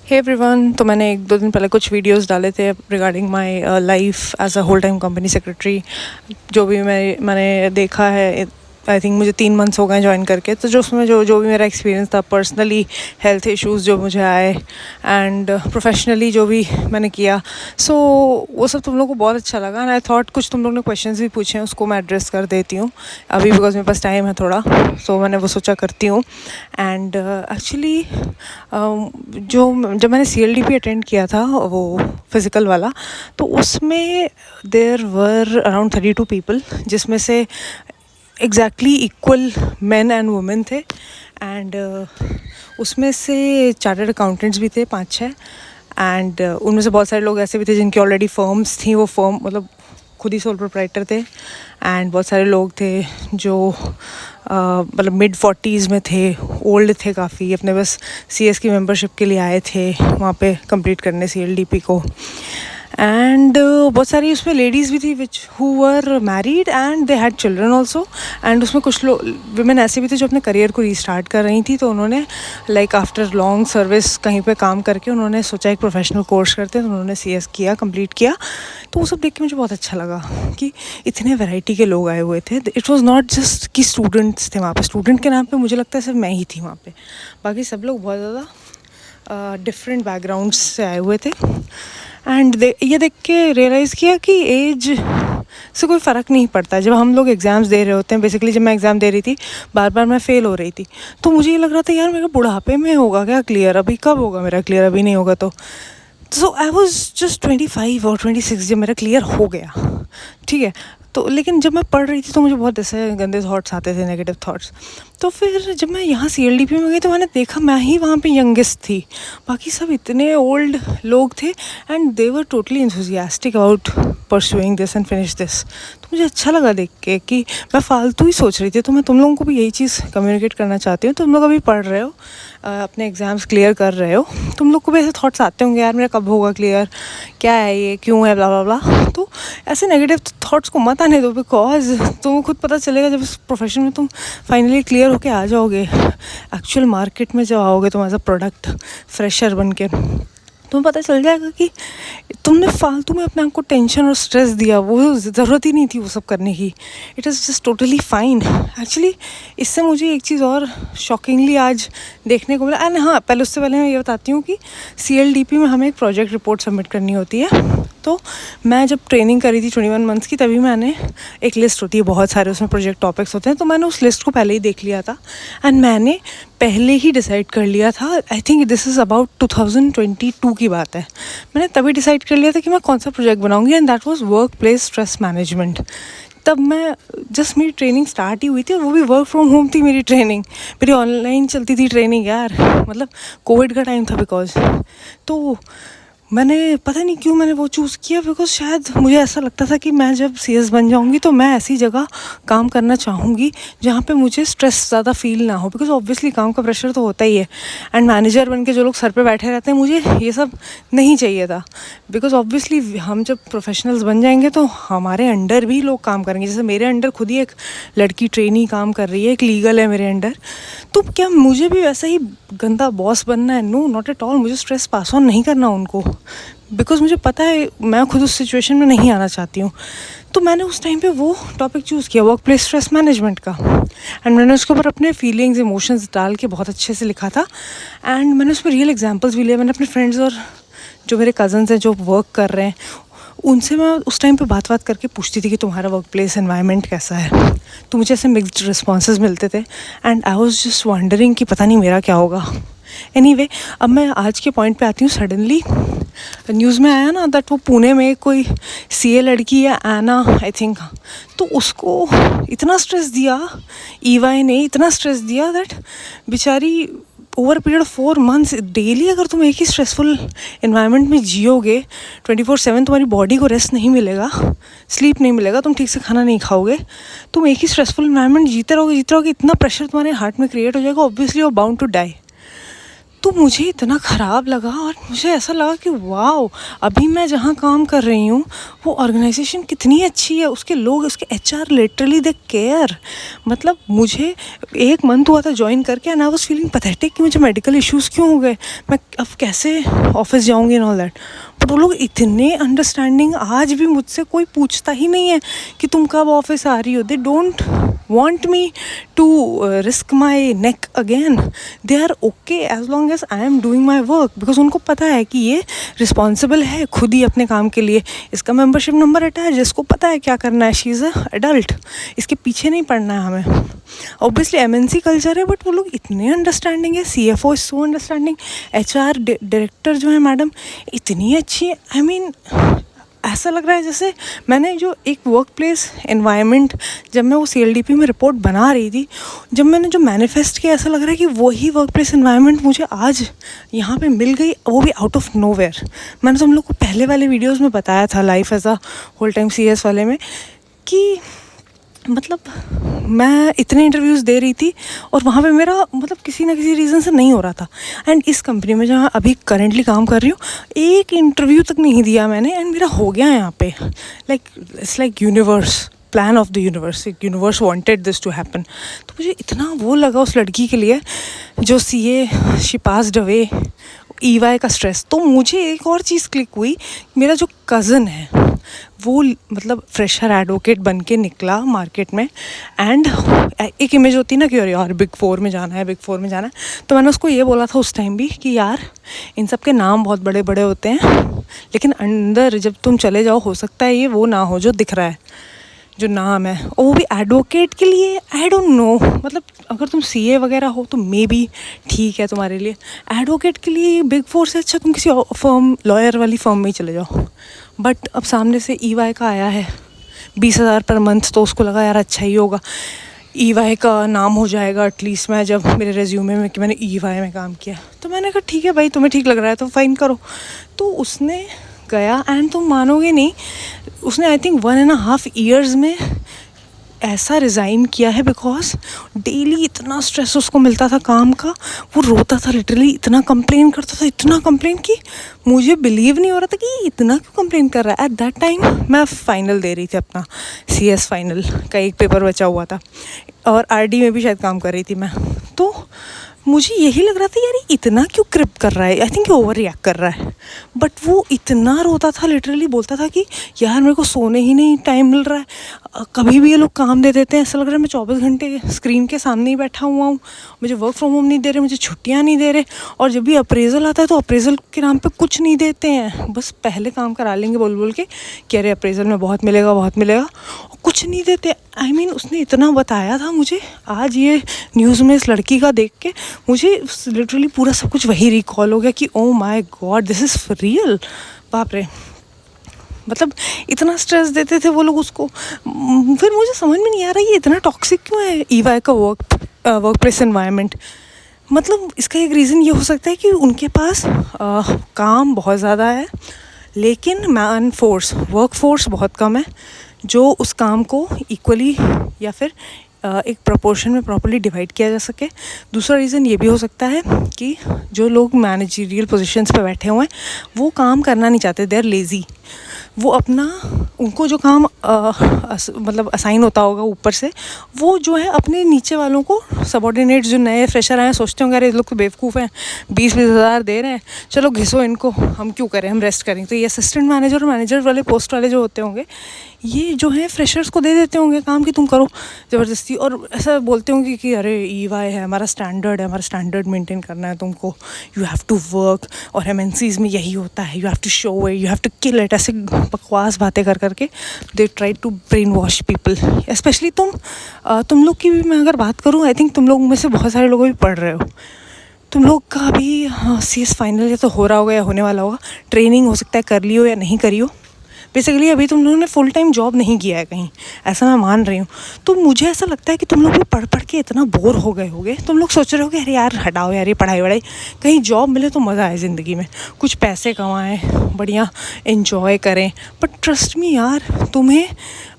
Hey everyone. तो मैंने 1-2 दिन पहले कुछ वीडियोस डाले थे regarding my life as a whole time company secretary. जो भी मैंने देखा है, आई थिंक मुझे 3 मंथ्स हो गए ज्वाइन करके। तो जो उसमें जो भी मेरा एक्सपीरियंस था, पर्सनली हेल्थ इश्यूज़ जो मुझे आए एंड प्रोफेशनली जो भी मैंने किया, सो वो सब तुम लोगों को बहुत अच्छा लगा। एंड आई थॉट कुछ तुम लोग ने क्वेश्चंस भी पूछे हैं, उसको मैं एड्रेस कर देती हूँ अभी, बिकॉज मेरे पास टाइम है थोड़ा। सो मैंने वो सोचा करती हूँ। एंड एक्चुअली जब मैंने CLDP अटेंड किया था, वो फिज़िकल वाला, तो उसमें देयर वर अराउंड 32 पीपल, जिसमें से exactly equal main and women थे। एंड उसमें से चार्टर्ड अकाउंटेंट्स भी थे 5-6। एंड उनमें से बहुत सारे लोग ऐसे भी थे जिनकी ऑलरेडी फर्म्स थी, वो फर्म मतलब खुद ही सोल प्रोप्राइटर थे। एंड बहुत सारे लोग थे जो मतलब मिड-40s में थे, ओल्ड थे काफ़ी, अपने बस CS की मेंबरशिप के लिए आए थे वहाँ पे कंप्लीट करने CLDP को। एंड बहुत सारी उसमें लेडीज़ भी थी which who were married and they had children also. And उसमें कुछ लोग विमेन ऐसे भी थे जो अपने करियर को रीस्टार्ट कर रही थी, तो उन्होंने लाइक आफ्टर लॉन्ग सर्विस कहीं पे काम करके उन्होंने सोचा एक प्रोफेशनल कोर्स करते हैं, तो उन्होंने CS किया, कंप्लीट किया। तो वो सब देख के मुझे बहुत अच्छा लगा कि इतने वैरायटी के लोग आए हुए थे। इट वॉज़ नॉट जस्ट कि स्टूडेंट्स थे वहाँ पे। स्टूडेंट के नाम पे मुझे लगता है सिर्फ मैं ही थी वहाँ पे, बाकी सब लोग बहुत ज़्यादा डिफरेंट बैकग्राउंड्स से आए हुए थे। एंड ये देख के रियलाइज़ किया कि एज से कोई फ़र्क नहीं पड़ता। जब हम लोग एग्ज़ाम्स दे रहे होते हैं, बेसिकली जब मैं एग्ज़ाम दे रही थी, बार बार मैं फ़ेल हो रही थी, तो मुझे ये लग रहा था यार मेरा बुढ़ापे में होगा क्या क्लियर, अभी कब होगा मेरा क्लियर, अभी नहीं होगा तो। सो आई वॉज जस्ट 25 और 26 जब मेरा क्लियर हो गया, ठीक है। तो लेकिन जब मैं पढ़ रही थी तो मुझे बहुत ऐसे गंदे थॉट्स आते थे, नेगेटिव थॉट्स। तो फिर जब मैं यहाँ CLDP में गई तो मैंने देखा मैं ही वहाँ पे यंगेस्ट थी, बाकी सब इतने ओल्ड लोग थे। And they were totally enthusiastic about pursuing this and finish this. तो मुझे अच्छा लगा देख के कि मैं फालतू ही सोच रही थी। तो मैं तुम लोगों को भी यही चीज़ कम्युनिकेट करना चाहती हूँ। तुम लोग अभी पढ़ रहे हो, अपने एग्ज़ाम्स क्लियर कर रहे हो, तुम लोग को भी ऐसे थॉट्स आते होंगे, यार मेरा कब होगा क्लियर, क्या है ये, क्यों है, ब्ला ब्ला ब्ला। तो ऐसे नेगेटिव थॉट्स को मत आने दो, बिकॉज तुम्हें खुद पता चलेगा जब इस प्रोफेशन में तुम फाइनली क्लियर होके आ जाओगे, एक्चुअल मार्केट में जब आओगे तुम एज अ प्रोडक्ट फ्रेशर बन के, तुम्हें पता चल जाएगा कि तुमने फालतू में अपने आप को टेंशन और स्ट्रेस दिया, वो ज़रूरत ही नहीं थी वो सब करने की। It is just totally fine. Actually इससे मुझे एक चीज़ और शॉकिंगली आज देखने को मिला। एंड हाँ, पहले उससे पहले मैं ये बताती हूँ कि CLDP में हमें एक प्रोजेक्ट रिपोर्ट सबमिट करनी होती है। तो मैं जब ट्रेनिंग करी थी 21 मंथ्स की, तभी मैंने एक लिस्ट होती है, बहुत सारे उसमें प्रोजेक्ट टॉपिक्स होते हैं, तो मैंने उस लिस्ट को पहले ही देख लिया था। एंड मैंने पहले ही डिसाइड कर लिया था, I think this is about 2022 की बात है, मैंने तभी डिसाइड कर लिया था कि मैं कौन सा प्रोजेक्ट बनाऊंगी। And that was work place stress management. तब मैं जस्ट मेरी ट्रेनिंग स्टार्ट ही हुई थी, और वो भी वर्क फ्रॉम होम थी मेरी ट्रेनिंग, मेरी ऑनलाइन चलती थी ट्रेनिंग यार, मतलब कोविड का टाइम था बिकॉज। तो मैंने पता नहीं क्यों मैंने वो चूज़ किया, बिकॉज शायद मुझे ऐसा लगता था कि मैं जब CS बन जाऊंगी तो मैं ऐसी जगह काम करना चाहूँगी जहाँ पे मुझे स्ट्रेस ज़्यादा फील ना हो, बिकॉज ऑब्वियसली काम का प्रेशर तो होता ही है। एंड मैनेजर बन के जो लोग सर पे बैठे रहते हैं, मुझे ये सब नहीं चाहिए था, बिकॉज ऑब्वियसली हम जब प्रोफेशनल्स बन जाएंगे तो हमारे अंडर भी लोग काम करेंगे। जैसे मेरे अंडर खुद ही एक लड़की ट्रेनी काम कर रही है, एक लीगल है मेरे अंडर, तो क्या मुझे भी वैसा ही गंदा बॉस बनना है? No, not at all. मुझे स्ट्रेस पास ऑन नहीं करना उनको, बिकॉज मुझे पता है मैं खुद उस सिचुएशन में नहीं आना चाहती हूँ। तो मैंने उस टाइम पे वो टॉपिक चूज़ किया, वर्क प्लेस स्ट्रेस मैनेजमेंट का। एंड मैंने उसके ऊपर अपने फीलिंग्स, इमोशंस डाल के बहुत अच्छे से लिखा था। एंड मैंने उसमें रियल एग्जांपल्स भी लिए। मैंने अपने फ्रेंड्स और जो मेरे कज़न्स हैं जो वर्क कर रहे हैं, उनसे मैं उस टाइम पे बात करके पूछती थी कि तुम्हारा वर्क प्लेस एनवायरनमेंट कैसा है। तो मुझे ऐसे मिक्स्ड रिस्पॉन्सेज मिलते थे। And I was just wondering कि पता नहीं मेरा क्या होगा। एनीवे, अब मैं आज के पॉइंट पे आती हूँ। सडनली न्यूज़ में आया ना दैट वो पुणे में कोई CA लड़की है, एना आई थिंक, तो उसको इतना स्ट्रेस दिया, EY ने इतना स्ट्रेस दिया दैट बेचारी over period of 4 months daily अगर तुम एक ही स्ट्रेसफुल इन्वायरमेंट में जियोगे 24/7, तुम्हारी बॉडी को रेस्ट नहीं मिलेगा, स्लीप नहीं मिलेगा, तुम ठीक से खाना नहीं खाओगे, तुम एक ही स्ट्रेसफुल इन्वायरमेंट जीते रहोगे, इतना प्रेशर तुम्हारे हार्ट में क्रिएट हो जाएगा, obviously you are bound to die. तो मुझे इतना ख़राब लगा और मुझे ऐसा लगा कि वाओ, अभी मैं जहाँ काम कर रही हूँ वो ऑर्गेनाइजेशन कितनी अच्छी है, उसके लोग, उसके एचआर लिटरली दे केयर। मतलब मुझे एक मंथ हुआ था ज्वाइन करके and I was feeling pathetic कि मुझे मेडिकल इश्यूज़ क्यों हो गए, मैं अब कैसे ऑफिस जाऊँगी एंड ऑल दैट। बट वो लोग इतने अंडरस्टैंडिंग, आज भी मुझसे कोई पूछता ही नहीं है कि तुम कब ऑफिस आ रही हो। They don't want me to risk my neck again. They are okay as long as I am doing my work, because उनको पता है कि ये रिस्पॉन्सिबल है खुद ही अपने काम के लिए, इसका मेंबरशिप नंबर अटैच, इसको पता है क्या करना है, शी इज़ अ एडल्ट, इसके पीछे नहीं पड़ना है हमें। ऑब्वियसली एमएनसी कल्चर है, बट वो लोग इतने अंडरस्टैंडिंग है, CFO is so understanding, HR director जो है मैडम इतनी अच्छी है। आई मीन ऐसा लग रहा है जैसे मैंने जो एक वर्क प्लेस एनवायरनमेंट, जब मैं वो सीएलडीपी में रिपोर्ट बना रही थी, जब मैंने जो मैनिफेस्ट किया, ऐसा लग रहा है कि वही वर्क प्लेस एनवायरनमेंट मुझे आज यहाँ पे मिल गई, वो भी आउट ऑफ नोवेयर। मैंने तुम लोग को पहले वाले वीडियोस में बताया था life as a whole time CS वाले में कि मतलब मैं इतने इंटरव्यूज़ दे रही थी और वहाँ पे मेरा मतलब किसी ना किसी रीज़न से नहीं हो रहा था। एंड इस कंपनी में जहाँ अभी करेंटली काम कर रही हूँ, एक इंटरव्यू तक नहीं दिया मैंने एंड मेरा हो गया यहाँ पे। Like it's like universe, plan of the universe, universe wanted this to happen. तो मुझे इतना वो लगा उस लड़की के लिए जो CA, she passed away, EY का स्ट्रेस। तो मुझे एक और चीज़ क्लिक हुई, मेरा जो कज़न है वो मतलब फ्रेशर एडवोकेट बन के निकला मार्केट में, एंड एक इमेज होती है ना कि अरे यार बिग फोर में जाना है, बिग फोर में जाना है। तो मैंने उसको ये बोला था उस टाइम भी कि यार इन सब के नाम बहुत बड़े बड़े होते हैं, लेकिन अंदर जब तुम चले जाओ हो सकता है ये वो ना हो जो दिख रहा है, जो नाम है, और वो भी एडवोकेट के लिए। आई डोंट नो, मतलब अगर तुम सीए वगैरह हो तो मे बी ठीक है तुम्हारे लिए, एडवोकेट के लिए बिग फोर से अच्छा तुम किसी फर्म, लॉयर वाली फर्म में ही चले जाओ। बट अब सामने से ईवाई का आया है 20,000 पर मंथ, तो उसको लगा यार अच्छा ही होगा, ईवाई का नाम हो जाएगा एटलीस्ट। मैं जब मेरे रेज्यूमे में कि मैंने ईवाई में काम किया, तो मैंने कहा ठीक है भाई, तुम्हें ठीक लग रहा है तो फाइन करो। तो उसने गया एंड तुम मानोगे नहीं, उसने आई थिंक 1.5 years में ऐसा रिज़ाइन किया है, बिकॉज डेली इतना स्ट्रेस उसको मिलता था काम का, वो रोता था लिटरली, इतना कंप्लेन करता था, इतना कंप्लेन कि मुझे बिलीव नहीं हो रहा था कि इतना क्यों कंप्लेन कर रहा है। एट दैट टाइम मैं फाइनल दे रही थी, अपना सीएस फाइनल का एक पेपर बचा हुआ था और आरडी में भी शायद काम कर रही थी मैं। तो मुझे यही लग रहा था यार ये इतना क्यों क्रिप कर रहा है, आई थिंक ये ओवर रिएक्ट कर रहा है। बट वो इतना रोता था, लिटरली बोलता था कि यार मेरे को सोने ही नहीं टाइम मिल रहा है, कभी भी ये लोग काम दे देते हैं, ऐसा लग रहा है मैं 24 घंटे स्क्रीन के सामने ही बैठा हुआ हूँ, मुझे वर्क फ्रॉम होम नहीं दे रहे, मुझे छुट्टियाँ नहीं दे रहे, और जब भी अप्रेजल आता है तो अप्रेजल के नाम पे कुछ नहीं देते हैं, बस पहले काम करा लेंगे बोल बोल के कि अरे अप्रेजल में बहुत मिलेगा बहुत मिलेगा, और कुछ नहीं देते। आई मीन उसने इतना बताया था मुझे, आज ये न्यूज़ में इस लड़की का देख के मुझे लिटरली पूरा सब कुछ वही रिकॉल हो गया कि oh my God this is real. बाप रे, मतलब इतना स्ट्रेस देते थे वो लोग उसको। फिर मुझे समझ में नहीं आ रहा ये इतना टॉक्सिक क्यों है ईवाई का वर्क प्लेस एनवायरनमेंट। मतलब इसका एक रीज़न ये हो सकता है कि उनके पास काम बहुत ज़्यादा है, लेकिन मैन फोर्स, वर्क फोर्स बहुत कम है जो उस काम को इक्वली या फिर एक प्रोपोर्शन में प्रॉपर्ली डिवाइड किया जा सके। दूसरा रीज़न ये भी हो सकता है कि जो लोग मैनेजरियल पोजीशंस पे बैठे हुए हैं वो काम करना नहीं चाहते, दे आर लेज़ी। वो अपना, उनको जो काम मतलब असाइन होता होगा ऊपर से, वो जो है अपने नीचे वालों को, सबॉर्डिनेट जो नए फ्रेशर आए सोचते होंगे अरे लोग तो बेवकूफ़ हैं, 20-20 हज़ार दे रहे हैं, चलो घिसो इनको, हम क्यों करें, हम रेस्ट करें। तो ये असिस्टेंट मैनेजर और मैनेजर वाले पोस्ट वाले जो होते होंगे, ये जो है फ्रेशर्स को दे देते होंगे काम कि तुम करो ज़बरदस्ती, और ऐसा बोलते होंगे कि अरे ईवाई है, हमारा स्टैंडर्ड है, हमारा स्टैंडर्ड मेंटेन करना है तुमको, यू हैव टू वर्क, और एमएनसीज़ में यही होता है, you have to show it, you have to kill it. ऐसे बकवास बातें कर करके they try to brainwash people. Specially तुम लोग की भी मैं अगर बात करूँ, आई थिंक तुम लोग में से बहुत सारे लोग भी पढ़ रहे हो, तुम लोग का भी सीएस फाइनल या तो हो रहा होगा या होने वाला होगा, ट्रेनिंग हो सकता है कर ली हो या नहीं करी हो। बेसिकली अभी तुम लोगों ने फुल टाइम जॉब नहीं किया है कहीं, ऐसा मैं मान रही हूँ। तो मुझे ऐसा लगता है कि तुम लोग भी पढ़ पढ़ के इतना बोर हो गए होगे, तुम लोग सोच रहे होगे अरे यार हटाओ यार ये पढ़ाई वढ़ाई, कहीं जॉब मिले तो मज़ा आए ज़िंदगी में, कुछ पैसे कमाएं, बढ़िया एंजॉय करें। बट ट्रस्ट मी यार, तुम्हें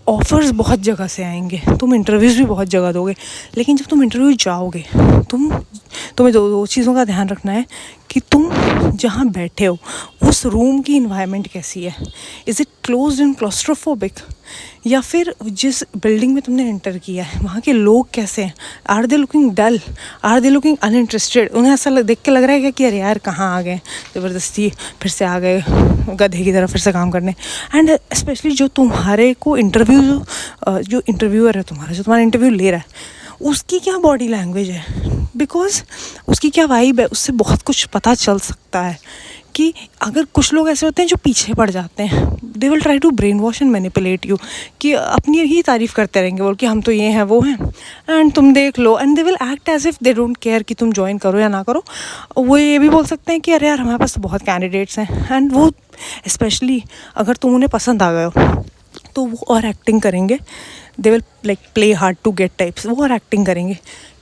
ऑफ़र्स बहुत जगह से आएंगे, तुम इंटरव्यूज़ भी बहुत जगह दोगे, लेकिन जब तुम इंटरव्यू जाओगे तुम्हें दो चीज़ों का ध्यान रखना है कि तुम जहाँ बैठे हो उस रूम की इन्वायरमेंट कैसी है। Is it closed end claustrophobic, या फिर जिस बिल्डिंग में तुमने एंटर किया है वहाँ के लोग कैसे हैं। Are they looking dull, are they looking uninterested, उन्हें ऐसा देख के लग रहा है कि अरे यार कहाँ आ गए, ज़बरदस्ती फिर से आ गए गधे की तरह फिर से काम करने। एंड स्पेशली जो तुम्हारे को जो इंटरव्यूअर है तुम्हारा, जो तुम्हारा इंटरव्यू ले रहा है, उसकी क्या बॉडी लैंग्वेज है, बिकॉज उसकी क्या वाइब है, उससे बहुत कुछ पता चल सकता है। कि अगर कुछ लोग ऐसे होते हैं जो पीछे पड़ जाते हैं, they will try to brainwash and manipulate you, कि अपनी ही तारीफ़ करते रहेंगे बोल कि हम तो ये हैं वो हैं एंड तुम देख लो, and they will act as if they don't care कि तुम ज्वाइन करो या ना करो। वो ये भी बोल सकते हैं कि अरे यार हमारे पास तो बहुत कैंडिडेट्स हैं, एंड वो स्पेशली अगर तुम उन्हें पसंद आ गए हो तो वो और एक्टिंग करेंगे, they will like play hard to get types, वो और एक्टिंग करेंगे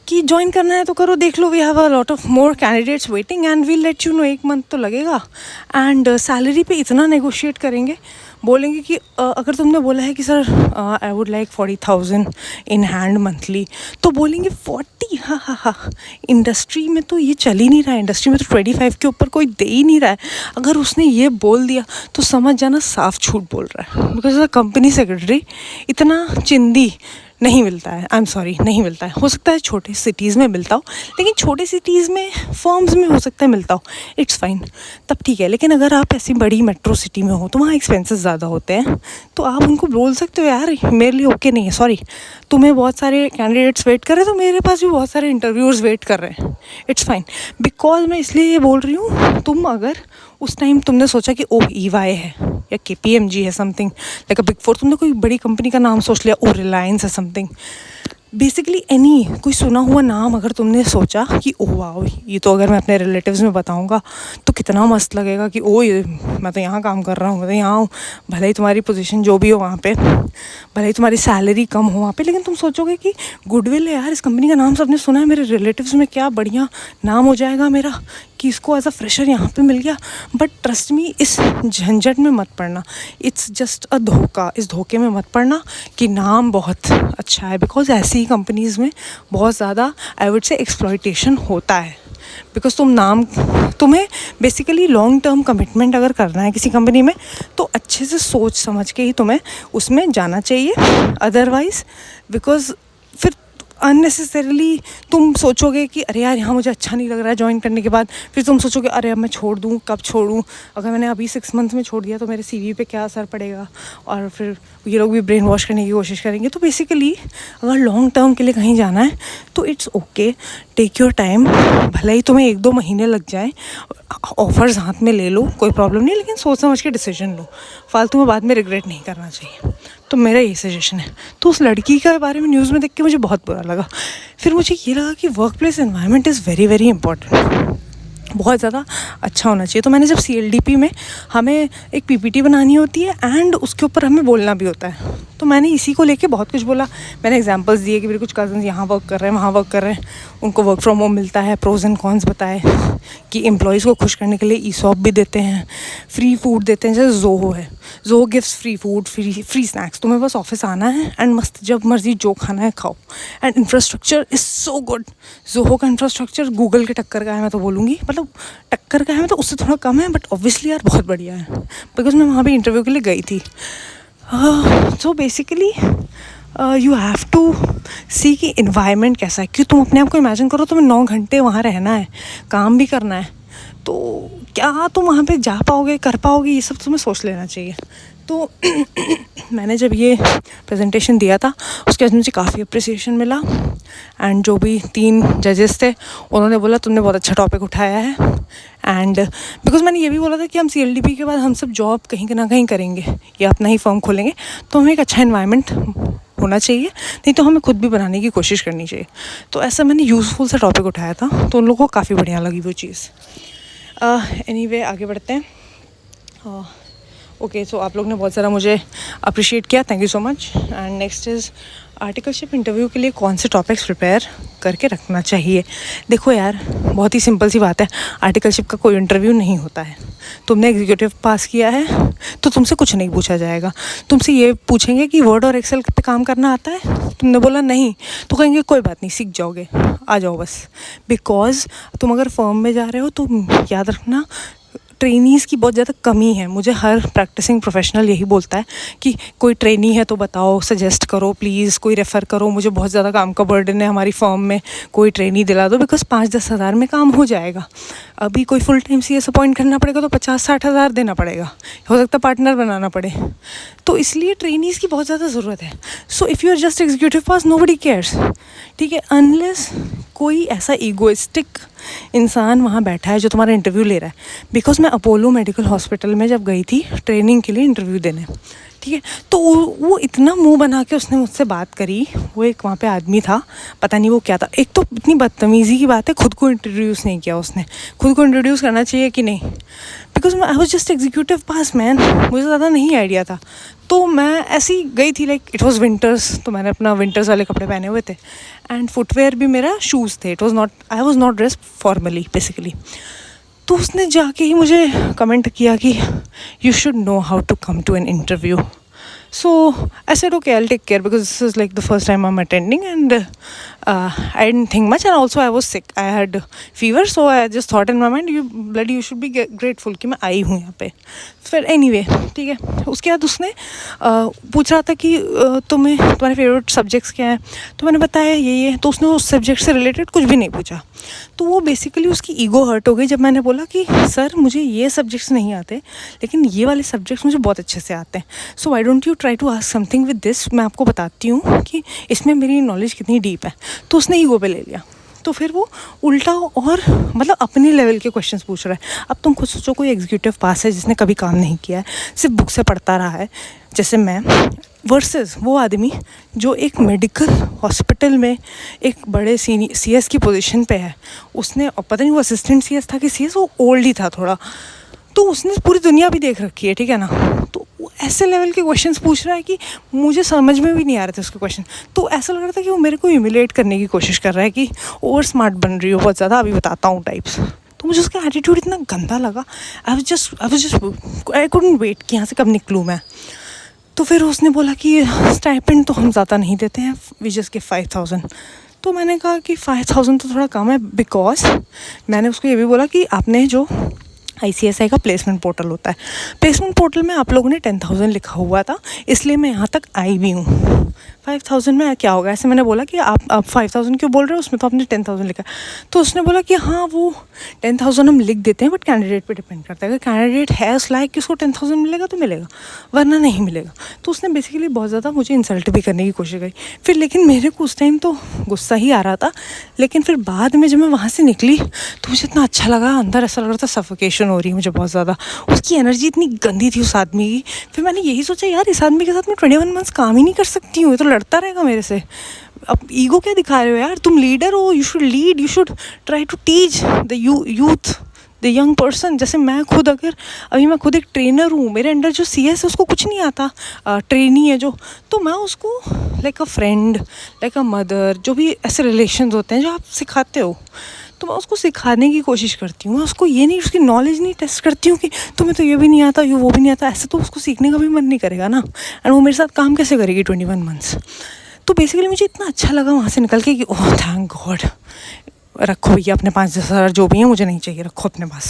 कि ज्वाइन करना है तो करो, देख लो we have a lot of more candidates waiting and we'll let you know, 1 month तो लगेगा। एंड सैलरी पे इतना नेगोशिएट करेंगे, बोलेंगे कि अगर तुमने बोला है कि sir I would like 40,000 in hand monthly, तो बोलेंगे 40, हाँ, इंडस्ट्री में तो ये चल ही नहीं रहा है, इंडस्ट्री में तो 25 के ऊपर कोई दे ही नहीं रहा है। अगर उसने ये बोल दिया तो समझ जाना साफ झूठ बोल रहा है, बिकॉज कंपनी सेक्रेटरी इतना चिंदी नहीं मिलता है, आई एम सॉरी नहीं मिलता है। हो सकता है छोटे सिटीज़ में मिलता हो, लेकिन छोटे सिटीज़ में फर्म्स में हो सकता है मिलता हो, इट्स फाइन, तब ठीक है। लेकिन अगर आप ऐसी बड़ी मेट्रो सिटी में हो तो वहाँ एक्सपेंसेस ज़्यादा होते हैं, तो आप उनको बोल सकते हो यार मेरे लिए ओके नहीं है, सॉरी तुम्हें बहुत सारे कैंडिडेट्स वेट कर रहे हैं तो मेरे पास भी बहुत सारे इंटरव्यूअर्स वेट कर रहे हैं, इट्स फाइन। बिकॉज मैं इसलिए ये बोल रही हूँ, तुम अगर उस टाइम तुमने सोचा कि ओह EY है या KPMG है, समथिंग लाइक अ बिग 4, तुमने कोई बड़ी कंपनी का नाम सोच लिया, ओह रिलायंस है समथिंग, बेसिकली एनी कोई सुना हुआ नाम अगर तुमने सोचा कि ओह वाह ये तो अगर मैं अपने रिलेटिव्स में बताऊंगा तो कितना मस्त लगेगा कि ओह ये मैं तो यहाँ काम कर रहा हूँ, मैं तो यहाँ हूँ, भले ही तुम्हारी पोजीशन जो भी हो वहाँ पे, भले ही तुम्हारी सैलरी कम हो वहाँ पे, लेकिन तुम सोचोगे कि गुडविल है यार, इस कंपनी का नाम सबने सुना है, मेरे रिलेटिव्स में क्या बढ़िया नाम हो जाएगा मेरा कि इसको एज अ फ्रेशर यहाँ पे मिल गया। बट ट्रस्ट मी, इस झंझट में मत पड़ना, इट्स जस्ट अ धोखा, इस धोखे में मत पड़ना कि नाम बहुत अच्छा है, बिकॉज ऐसी ही कंपनीज़ में बहुत ज़्यादा आई वुड से एक्सप्लॉयटेशन होता है। बिकॉज तुम्हें बेसिकली लॉन्ग टर्म कमिटमेंट अगर करना है किसी कंपनी में तो अच्छे से सोच समझ के ही तुम्हें उसमें जाना चाहिए, अदरवाइज़ बिकॉज फिर अननेसेसरीली तुम सोचोगे कि अरे यार यहाँ मुझे अच्छा नहीं लग रहा है ज्वाइन करने के बाद, फिर तुम सोचोगे अरे अब मैं छोड़ दूँ, कब छोड़ूँ, अगर मैंने अभी 6 मंथ में छोड़ दिया तो मेरे CV पे क्या असर पड़ेगा, और फिर ये लोग भी ब्रेन वॉश करने की कोशिश करेंगे। तो बेसिकली अगर लॉन्ग टर्म के लिए कहीं जाना है तो it's okay, take your time, भले ही तुम्हें 1-2 महीने लग जाए, ऑफर्स हाथ में ले लो, कोई प्रॉब्लम नहीं, लेकिन सोच समझ के डिसीजन लो, फालतू में बाद में रिग्रेट नहीं करना चाहिए। तो मेरा यही सजेशन है। तो उस लड़की के बारे में न्यूज़ में देख के मुझे बहुत बुरा लगा। फिर मुझे ये लगा कि work place environment is very very important, बहुत ज़्यादा अच्छा होना चाहिए। तो मैंने जब CLDP में हमें एक PPT बनानी होती है एंड उसके ऊपर हमें बोलना भी होता है, तो मैंने इसी को लेके बहुत कुछ बोला। मैंने एग्जांपल्स दिए कि मेरे कुछ कज़न्स यहाँ वर्क कर रहे हैं, वहाँ वर्क कर रहे हैं, उनको वर्क फ्रॉम होम मिलता है, प्रोज एंड कॉन्स बताए कि एम्प्लॉयज़ को खुश करने के लिए ESOP भी देते हैं, फ्री फूड देते हैं, जैसे जोहो है, Zoho gives free food, free snacks, तुम्हें बस ऑफिस आना है एंड मस्त जब मर्जी जो खाना है खाओ। And infrastructure is so good, Zoho का इंफ्रास्ट्रक्चर गूगल के टक्कर का है मैं तो बोलूँगी, मतलब टक्कर का है मतलब उससे थोड़ा कम है, बट ऑब्वियसली यार बहुत बढ़िया है, बिकॉज मैं वहाँ भी इंटरव्यू के लिए गई थी। So basically you have to see कि इन्वायरमेंट कैसा है, कि तुम अपने आप को इमेजिन करो तुम्हें 9 घंटे वहाँ रहना है, काम भी करना है, तो क्या तुम वहाँ पे जा पाओगे, कर पाओगे, ये सब तुम्हें सोच लेना चाहिए। तो मैंने जब ये प्रेजेंटेशन दिया था उसके बाद मुझे काफ़ी अप्रिसिएशन मिला, एंड जो भी 3 जजेस थे उन्होंने बोला तुमने बहुत अच्छा टॉपिक उठाया है। एंड बिकॉज मैंने ये भी बोला था कि हम CLDP के बाद हम सब जॉब कहीं ना कहीं करेंगे या अपना ही फर्म खोलेंगे, तो हमें एक अच्छा एनवायरनमेंट होना चाहिए, नहीं तो हमें खुद भी बनाने की कोशिश करनी चाहिए। तो ऐसा मैंने यूज़फुल सा टॉपिक उठाया था, तो उन लोगों को काफ़ी बढ़िया लगी वो चीज़। एनीवे आगे बढ़ते हैं। ओके, सो आप लोग ने बहुत ज़्यादा मुझे अप्रिशिएट किया, thank you so much. And next is articleship interview के लिए कौन से टॉपिक्स प्रिपेयर करके रखना चाहिए। देखो यार, बहुत ही सिंपल सी बात है, आर्टिकलशिप का कोई इंटरव्यू नहीं होता है। तुमने एग्जीक्यूटिव पास किया है तो तुमसे कुछ नहीं पूछा जाएगा। तुमसे ये पूछेंगे कि वर्ड और एक्सेल पे काम करना आता है, तुमने बोला नहीं, तो कहेंगे कोई बात नहीं, सीख जाओगे, आ जाओ बस। बिकॉज तुम अगर फर्म में जा रहे हो तो याद रखना, ट्रेनीज़ की बहुत ज़्यादा कमी है। मुझे हर प्रैक्टिसिंग प्रोफेशनल यही बोलता है कि कोई ट्रेनी है तो बताओ, सजेस्ट करो प्लीज़, कोई रेफ़र करो, मुझे बहुत ज़्यादा काम का बर्डन है हमारी फर्म में, कोई ट्रेनी दिला दो। बिकॉज 5-10 हज़ार में काम हो जाएगा। अभी कोई फुल टाइम CS अपॉइंट करना पड़ेगा तो 50-60 हज़ार देना पड़ेगा, हो सकता है पार्टनर बनाना पड़े। तो इसलिए ट्रेनीज़ की बहुत ज़्यादा ज़रूरत है। So if you are just executive pass, nobody cares, ठीक है, अनलेस कोई ऐसा ईगोइस्टिक इंसान वहाँ बैठा है जो तुम्हारा इंटरव्यू ले रहा है। बिकॉज मैं अपोलो मेडिकल हॉस्पिटल में जब गई थी ट्रेनिंग के लिए इंटरव्यू देने, ठीक है, तो वो इतना मुंह बना के उसने मुझसे बात करी। वो एक वहाँ पे आदमी था, पता नहीं वो क्या था। एक तो इतनी बदतमीज़ी की बात है, खुद को इंट्रोड्यूस नहीं किया उसने। खुद को इंट्रोड्यूस करना चाहिए कि नहीं, because I was just executive pass man, मुझे ज़्यादा नहीं आइडिया था। तो मैं ऐसी गई थी, लाइक इट वॉज विंटर्स, तो मैंने अपना विंटर्स वाले कपड़े पहने हुए थे एंड फुटवेयर भी मेरा शूज़ थे। It was not, I was not dressed formally basically. तो उसने जाके ही मुझे कमेंट किया कि you should know how to come to an interview. So I said, okay, I'll take care, because this is like the first time I'm attending, and I didn't think much, and also I was sick. I had fever, so I just thought in my mind, you should be grateful कि मैं आई हूँ यहाँ पे। फिर anyway, ठीक है, उसके बाद उसने पूछ रहा था कि तुम्हारे फेवरेट सब्जेक्ट्स क्या हैं, तो मैंने बताया ये, तो उसने उस सब्जेक्ट से रिलेटेड कुछ भी नहीं पूछा। तो वो बेसिकली उसकी ईगो हर्ट हो गई जब मैंने बोला कि सर मुझे ये सब्जेक्ट्स नहीं आते, लेकिन ये वाले सब्जेक्ट्स मुझे बहुत अच्छे से आते हैं। So why don't you try to ask something with this, मैं आपको बताती हूँ कि इसमें मेरी नॉलेज कितनी डीप है। तो उसने ईगो पे ले लिया। तो फिर वो उल्टा और मतलब अपने लेवल के क्वेश्चंस पूछ रहा है। अब तुम खुद सोचो, कोई एग्जीक्यूटिव पास है जिसने कभी काम नहीं किया है, सिर्फ बुक से पढ़ता रहा है जैसे मैं, वर्सेस वो आदमी जो एक मेडिकल हॉस्पिटल में एक बड़े CS की पोजीशन पे है। उसने, पता नहीं वो असिस्टेंट CS था कि CS, वो ओल्ड ही था थोड़ा, तो उसने पूरी दुनिया भी देख रखी है, ठीक है ना। तो ऐसे लेवल के क्वेश्चंस पूछ रहा है कि मुझे समझ में भी नहीं आ रहे थे उसके क्वेश्चन। तो ऐसा लग रहा था कि वो मेरे को ह्यूमिलेट करने की कोशिश कर रहा है कि ओवर स्मार्ट बन रही हो बहुत ज़्यादा, अभी बताता हूँ टाइप्स। तो मुझे उसका एटीट्यूड इतना गंदा लगा, आई कुडंट वेट कि यहाँ से कब निकलूँ मैं। तो फिर उसने बोला कि स्टाइपेंड तो हम ज़्यादा नहीं देते हैं, वी जस्ट गिव 5,000। तो मैंने कहा कि 5,000 तो थोड़ा कम है, बिकॉज मैंने उसको ये भी बोला कि आपने जो ICSI का प्लेसमेंट पोर्टल होता है, प्लेसमेंट पोर्टल में आप लोगों ने 10,000 लिखा हुआ था, इसलिए मैं यहाँ तक आई भी हूँ। 5,000 में क्या होगा, ऐसे मैंने बोला कि आप 5,000 क्यों बोल रहे हो, उसमें तो आपने 10,000 लिखा। तो उसने बोला कि हाँ वो 10,000 हम लिख देते हैं, बट कैंडिडेट पे डिपेंड करता है। अगर कैंडिडेट है उस लायक कि उसको 10,000 मिलेगा तो मिलेगा, वरना नहीं मिलेगा। तो उसने बेसिकली बहुत ज़्यादा मुझे इंसल्ट भी करने की कोशिश करी। फिर लेकिन मेरे को उस टाइम तो गुस्सा ही आ रहा था, लेकिन फिर बाद में जब मैं वहाँ से निकली तो मुझे इतना अच्छा लगा, अंदर ऐसा लग रहा था सफोकेशन हो रही है मुझे बहुत ज़्यादा। उसकी एनर्जी इतनी गंदी थी उस आदमी की। फिर मैंने यही सोचा, यार इस आदमी के साथ मैं 21 मंथ्स काम ही नहीं कर सकती हूँ, ये तो लड़ता रहेगा मेरे से। अब ईगो क्या दिखा रहे हो यार, तुम लीडर हो, you should lead, you should try to teach the youth, the young person. जैसे मैं खुद, अगर अभी मैं खुद एक ट्रेनर हूँ, मेरे अंडर जो CS है उसको कुछ नहीं आता, ट्रेनी है जो, तो मैं उसको like a friend, like a mother, जो भी ऐसे रिलेशंस होते हैं जो आप सिखाते हो, तो मैं उसको सिखाने की कोशिश करती हूँ। मैं उसको ये नहीं, उसकी नॉलेज नहीं टेस्ट करती हूँ कि तुम्हें तो ये भी नहीं आता, ये वो भी नहीं आता। ऐसे तो उसको सीखने का भी मन नहीं करेगा ना, एंड वो मेरे साथ काम कैसे करेगी 21 मंथ्स। तो बेसिकली मुझे इतना अच्छा लगा वहाँ से निकल के कि ओह थैंक गॉड, रखो भैया अपने 5-10 हज़ार जो भी हैं, मुझे नहीं चाहिए, रखो अपने पास।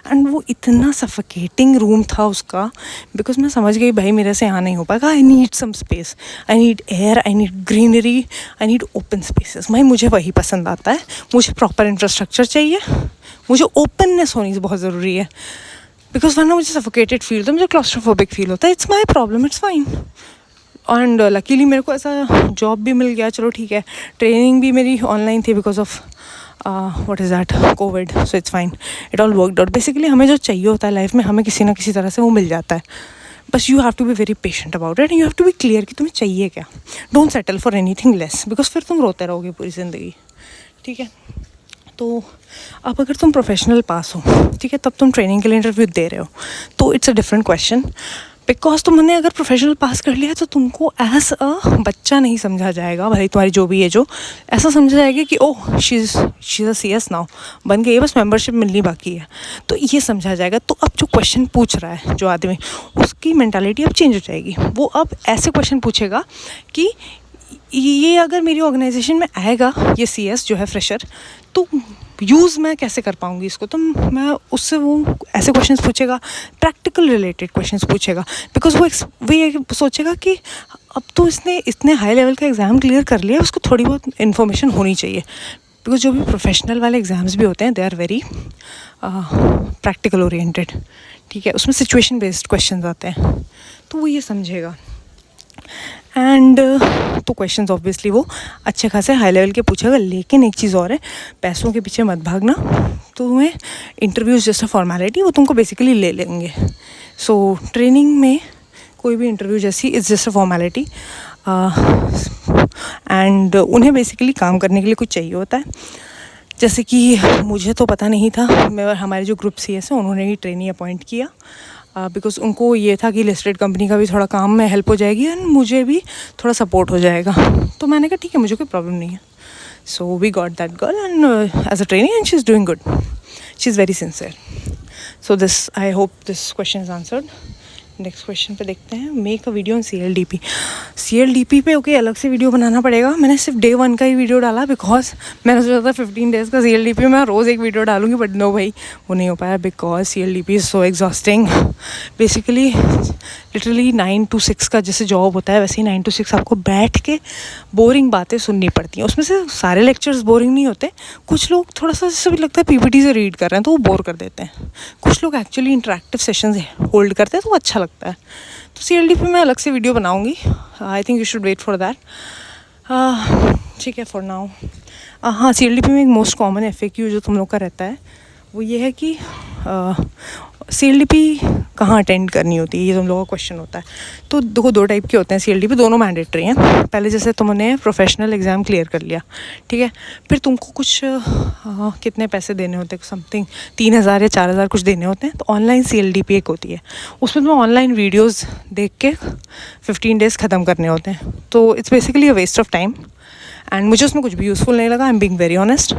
एंड वो इतना सफोकेटिंग रूम था उसका, बिकॉज मैं समझ गई भाई मेरे से यहाँ नहीं हो पाएगा। I need some space, I need air, I need greenery, I need open spaces. भाई मुझे वही पसंद आता है, मुझे प्रॉपर इंफ्रास्ट्रक्चर चाहिए, मुझे ओपननेस होनी बहुत ज़रूरी है, बिकॉज वरना मुझे सफोकेटेड फील होता है, मुझे क्लॉस्ट्रोफोबिक फील होता है। It's my problem, it's fine. And luckily मेरे को ऐसा जॉब भी मिल गया, चलो ठीक है। ट्रेनिंग भी मेरी ऑनलाइन थी because of what is that, Covid, so it's fine, it all worked out. Basically हमें जो चाहिए होता है लाइफ में, हमें किसी ना किसी तरह से वो मिल जाता है। बस you have to be very patient about it, you have to be clear कि तुम्हें चाहिए क्या। Don't settle for anything less, because फिर तुम रोते रहोगे पूरी ज़िंदगी, ठीक है। तो अब अगर तुम प्रोफेशनल पास हो, ठीक है, तब तुम ट्रेनिंग के लिए इंटरव्यू दे रहे हो, तो it's a different question. Because तुमने अगर प्रोफेशनल पास कर लिया तो तुमको एज अ बच्चा नहीं समझा जाएगा, भाई तुम्हारी जो भी है जो ऐसा समझा जाएगा कि ओह she is a CS now, बन गई है, बस मेंबरशिप मिलनी बाकी है, तो ये समझा जाएगा। तो अब जो क्वेश्चन पूछ रहा है जो आदमी, उसकी मेंटालिटी अब चेंज हो जाएगी। वो अब ऐसे क्वेश्चन पूछेगा कि ये अगर मेरी ऑर्गेनाइजेशन में आएगा ये CS जो है फ्रेशर, तो यूज़ मैं कैसे कर पाऊँगी इसको। तो मैं उससे वो ऐसे क्वेश्चंस पूछेगा, प्रैक्टिकल रिलेटेड क्वेश्चंस पूछेगा, बिकॉज वो ये सोचेगा कि अब तो इसने इतने हाई लेवल का एग्ज़ाम क्लियर कर लिया, उसको थोड़ी बहुत इन्फॉर्मेशन होनी चाहिए। बिकॉज जो भी प्रोफेशनल वाले एग्ज़ाम्स भी होते हैं they are very practical oriented, ठीक है, उसमें सिचुएशन बेस्ड क्वेश्चन आते हैं, तो वो ये समझेगा। एंड तो क्वेश्चंस ऑब्वियसली वो अच्छे खासे हाई लेवल के पूछेगा। लेकिन एक चीज़ और है, पैसों के पीछे मत भागना। तो तुम्हें इंटरव्यूज़ जैसा फॉर्मेलिटी वो तुमको बेसिकली ले लेंगे। सो ट्रेनिंग में कोई भी इंटरव्यू जैसी is just a formality, and उन्हें बेसिकली काम करने के लिए कुछ चाहिए होता है। जैसे कि मुझे तो पता नहीं था, हमारे जो ग्रुप CS है उन्होंने ही ट्रेनी अपॉइंट किया, बिकॉज़ उनको ये था कि लिस्टेड कंपनी का भी थोड़ा काम में हेल्प हो जाएगी एंड मुझे भी थोड़ा सपोर्ट हो जाएगा। तो मैंने कहा ठीक है, मुझे कोई प्रॉब्लम नहीं है। So we got that girl and as a trainee and she is doing good, she is very sincere. So this, I hope this question is answered. Next question पे देखते हैं, make a video on CLDP पे okay अलग से video बनाना पड़ेगा। मैंने सिर्फ Day 1 का ही वीडियो डाला, बिकॉज मैंने सोचा था 15 डेज़ का CLDP में रोज़ एक वीडियो डालूंगी, बट नो भाई वो नहीं हो पाया, because CLDP is so exhausting. Basically literally 9 to 6 का जैसे जॉब होता है वैसे ही 9 to 6 आपको बैठ के बोरिंग बातें सुननी पड़ती हैं। उसमें से सारे लेक्चर्स बोरिंग नहीं होते, कुछ लोग थोड़ा सा जैसे भी लगता है PPT से रीड कर रहे हैं तो वो बोर कर देते हैं, कुछ लोग एक्चुअली इंटरेक्टिव सेशंस होल्ड करते हैं तो वो अच्छा लगता है। तो CLDP में अलग से वीडियो बनाऊंगी, I think you should wait for that. ठीक है, फॉर नाउ हाँ, CLDP में एक मोस्ट कॉमन FAQ जो तुम लोग का रहता है वो ये है कि CLDP कहाँ अटेंड करनी होती है, ये तुम लोगों का क्वेश्चन होता है। तो देखो, दो टाइप के होते हैं CLDP, दोनों मैंडेटरी हैं। पहले जैसे तुमने प्रोफेशनल एग्ज़ाम क्लियर कर लिया, ठीक है, फिर तुमको कुछ कितने पैसे देने होते हैं, समथिंग 3,000 या 4,000 कुछ देने होते हैं। तो ऑनलाइन CLDP एक होती है, उसमें तुम्हें ऑनलाइन वीडियोज़ देख के 15 डेज़ ख़त्म करने होते हैं। तो it's basically a waste of time and मुझे उसमें कुछ भी यूज़फुल नहीं लगा, I am being very honest.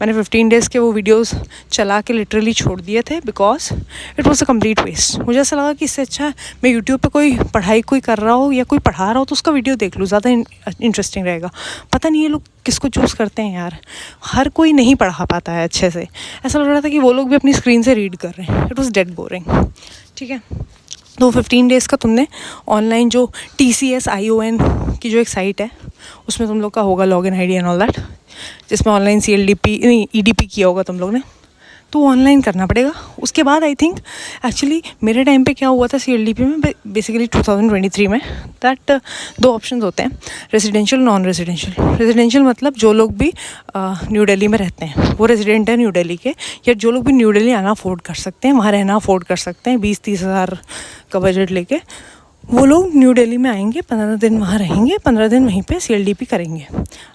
मैंने 15 डेज़ के वो वीडियोस चला के लिटरली छोड़ दिए थे, because it was a complete waste. मुझे ऐसा लगा कि इससे अच्छा मैं यूट्यूब पे कोई पढ़ाई कोई कर रहा हो या कोई पढ़ा रहा हो तो उसका वीडियो देख लूँ, ज़्यादा इंटरेस्टिंग रहेगा। पता नहीं ये लोग किसको चूज़ करते हैं यार, हर कोई नहीं पढ़ा पाता है अच्छे से। ऐसा लग रहा था कि वो लोग भी अपनी स्क्रीन से रीड कर रहे हैं, इट वॉज डेड बोरिंग, ठीक है। तो 15 डेज़ का तुमने ऑनलाइन जो TCS-ION की जो एक साइट है उसमें तुम लोग का होगा login ID and all that, जिसमें ऑनलाइन CLDP नहीं EDP किया होगा तुम लोग ने, तो ऑनलाइन करना पड़ेगा। उसके बाद आई थिंक एक्चुअली मेरे टाइम पे क्या हुआ था CLDP में, बेसिकली 2023 में, दैट 2 ऑप्शन होते हैं, रेजिडेंशियल, नॉन रेजिडेंशियल। रेजिडेंशियल मतलब जो लोग भी न्यू दिल्ली में रहते हैं वो रेजिडेंट हैं न्यू दिल्ली के, या जो लोग भी न्यू दिल्ली आना अफोर्ड कर सकते हैं, वहाँ रहना अफोर्ड कर सकते हैं, 20-30 हज़ार का बजट लेके, वो लोग न्यू दिल्ली में आएंगे, 15 दिन वहाँ रहेंगे, 15 दिन वहीं पे CLDP करेंगे,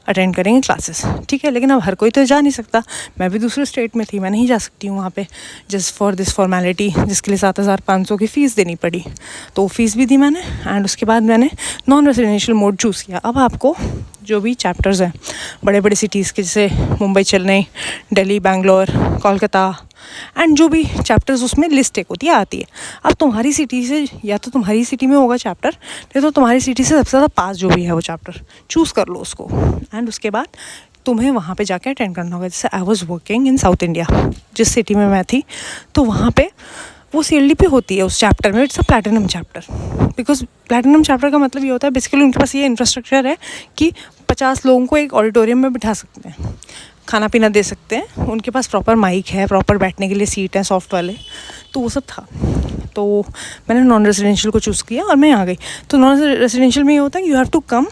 अटेंड करेंगे क्लासेस, ठीक है। लेकिन अब हर कोई तो जा नहीं सकता, मैं भी दूसरे स्टेट में थी, मैं नहीं जा सकती हूँ वहाँ पे जस्ट फॉर दिस फॉर्मेलिटी, जिसके लिए 7,500 की फ़ीस देनी पड़ी। तो फ़ीस भी दी मैंने, एंड उसके बाद मैंने नॉन रेजिडेंशियल मोड चूज़ किया। अब आपको जो भी चैप्टर्स हैं बड़े बड़े सिटीज़ के, जैसे मुंबई, चेन्नई, दिल्ली, बैंगलोर, कोलकाता, एंड जो भी चैप्टर्स उसमें लिस्ट एक होती है आती है। अब तुम्हारी सिटी से, या तो तुम्हारी सिटी में होगा चैप्टर, नहीं तो तुम्हारी सिटी से सबसे ज़्यादा पास जो भी है वो चैप्टर चूज़ कर लो उसको, एंड उसके बाद तुम्हें वहाँ पे जाके अटेंड करना होगा। जैसे I was working in south India, जिस सिटी में मैं थी, तो वहाँ पे वो CLDP होती है उस चैप्टर में, it's a platinum chapter. Because platinum chapter का मतलब ये होता है बेसिकली उनके पास ये इंफ्रास्ट्रक्चर है कि 50 लोगों को एक ऑडिटोरियम में बिठा सकते हैं, खाना पीना दे सकते हैं, उनके पास प्रॉपर माइक है, प्रॉपर बैठने के लिए सीट हैं सॉफ्ट वाले, तो वो सब था। तो मैंने नॉन रेजिडेंशियल को चूज़ किया और मैं आ गई। तो नॉन रेजिडेंशियल में ये होता है कि यू हैव टू कम,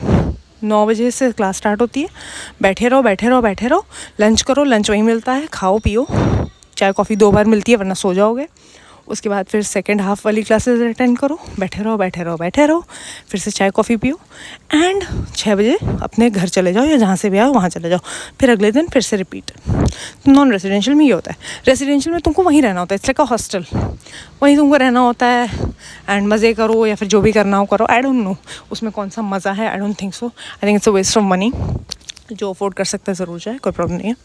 9 बजे से क्लास स्टार्ट होती है, बैठे रहो बैठे रहो बैठे रहो, लंच करो, लंच वहीं मिलता है, खाओ पियो, चाय कॉफ़ी 2 बार मिलती है वरना सो जाओगे। उसके बाद फिर सेकेंड हाफ वाली क्लासेस अटेंड करो, बैठे रहो बैठे रहो बैठे रहो, फिर से चाय कॉफ़ी पियो, एंड 6 बजे अपने घर चले जाओ या जहाँ से भी आओ वहाँ चले जाओ, फिर अगले दिन फिर से रिपीट। नॉन रेजिडेंशियल में ये होता है। रेजिडेंशियल में तुमको वहीं रहना होता है, इट्स लाइक अ हॉस्टल, वहीं तुमको रहना होता है, एंड मज़े करो या फिर जो भी करना हो करो। आई डोंट नो उसमें कौन सा मज़ा है, I don't think so. I think it's a waste of money. जो अफोर्ड कर सकता है ज़रूर जाए, कोई प्रॉब्लम नहीं है।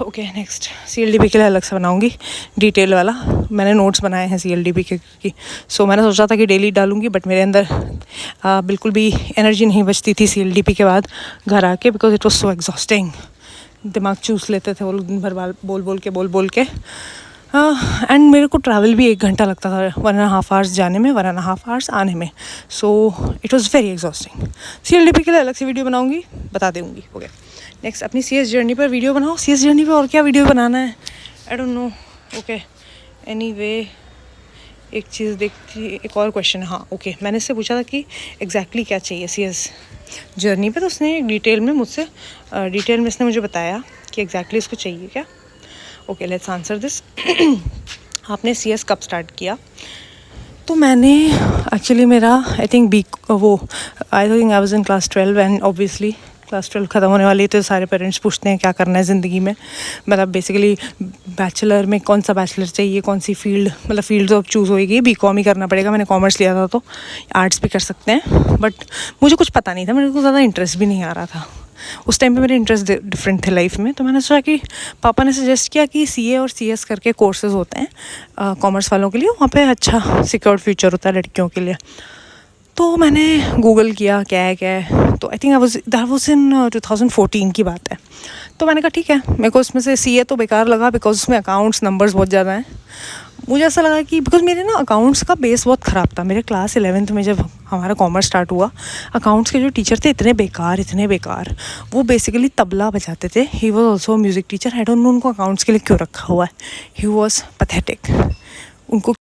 ओके नेक्स्ट, CLDP के लिए अलग से बनाऊंगी डिटेल वाला। मैंने नोट्स बनाए हैं CLDP के की, सो मैंने सोचा था कि डेली डालूंगी, बट मेरे अंदर बिल्कुल भी एनर्जी नहीं बचती थी CLDP के बाद घर आके, because it was so exhausting. दिमाग चूस लेते थे वो लोग दिन भर बोल बोल के। एंड मेरे को ट्रैवल भी 1 घंटा लगता था, 1.5 आवर्स जाने में, 1.5 आवर्स आने में। So it was very exhausting. CLDP के लिए अलग से वीडियो बनाऊंगी, बता दूँगी। ओके नेक्स्ट, अपनी CS जर्नी पर वीडियो बनाओ। CS जर्नी पर और क्या वीडियो बनाना है, I don't know. Okay anyway, एक चीज़ देखती, एक और क्वेश्चन है। हाँ ओके, मैंने इससे पूछा था कि एग्जैक्टली क्या चाहिए CS जर्नी पे, तो उसने डिटेल में इसने मुझे बताया कि एग्जैक्टली इसको चाहिए क्या। Okay let's answer this. आपने CS कब स्टार्ट किया? तो मैंने एक्चुअली मेरा I think I was in class 12 and obviously class 12 ख़त्म होने वाली, तो सारे पेरेंट्स पूछते हैं क्या करना है ज़िंदगी में। मतलब बेसिकली बैचलर में कौन सा बैचलर चाहिए, कौन सी फील्ड, मतलब फील्ड तो अब चूज़ होएगी, BCom ही करना पड़ेगा। मैंने कॉमर्स लिया था, तो आर्ट्स भी कर सकते हैं, बट मुझे कुछ पता नहीं था, मेरे को ज़्यादा इंटरेस्ट भी नहीं आ रहा था उस टाइम पे। मेरे इंटरेस्ट डिफरेंट थे लाइफ में। तो मैंने सोचा कि पापा ने सजेस्ट किया कि CA और CS करके कोर्सेज़ होते हैं कॉमर्स वालों के लिए, वहाँ पे अच्छा सिक्योर्ड फ्यूचर होता है लड़कियों के लिए। तो मैंने गूगल किया क्या है, तो I think that was in 2014 की बात है। तो मैंने कहा ठीक है, मेरे को उसमें से CA तो बेकार लगा, बिकॉज उसमें अकाउंट्स नंबर्स बहुत ज़्यादा हैं। मुझे ऐसा लगा कि बिकॉज मेरे ना अकाउंट्स का बेस बहुत ख़राब था। मेरे क्लास 11th में जब हमारा कॉमर्स स्टार्ट हुआ, अकाउंट्स के जो टीचर थे इतने बेकार, वो बेसिकली तबला बजाते थे। He was also music teacher. I don't know उनको अकाउंट्स के लिए क्यों रखा हुआ है। He was pathetic. उनको